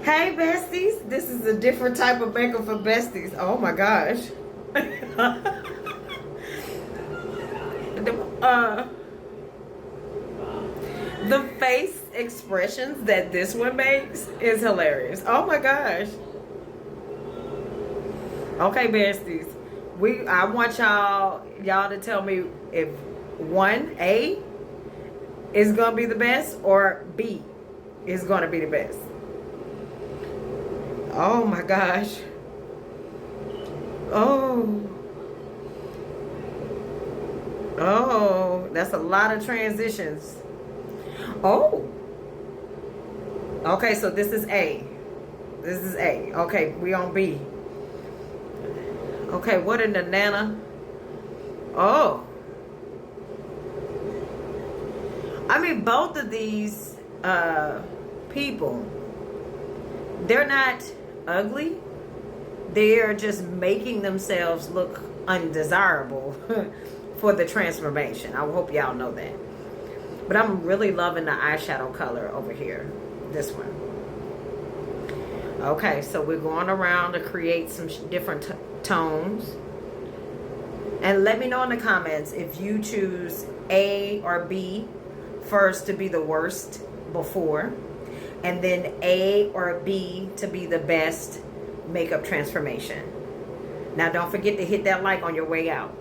Hey besties, this is a different type of makeup for besties. Oh my gosh. uh, the face expressions that this one makes is hilarious. Oh my gosh. Okay, besties. I want y'all to tell me if 1A is gonna be the best or B is gonna be the best. Oh my gosh. Oh, that's a lot of transitions. Oh. Okay, so this is A. This is A. Okay, we on B. Okay, what in the nana? Oh. I mean, both of these people, they're not ugly. They're just making themselves look undesirable for the transformation. I hope y'all know that. But I'm really loving the eyeshadow color over here. This one. Okay, so we're going around to create some different tones. And let me know in the comments if you choose A or B first to be the worst before, and then A or B to be the best makeup transformation. Now don't forget to hit that like on your way out.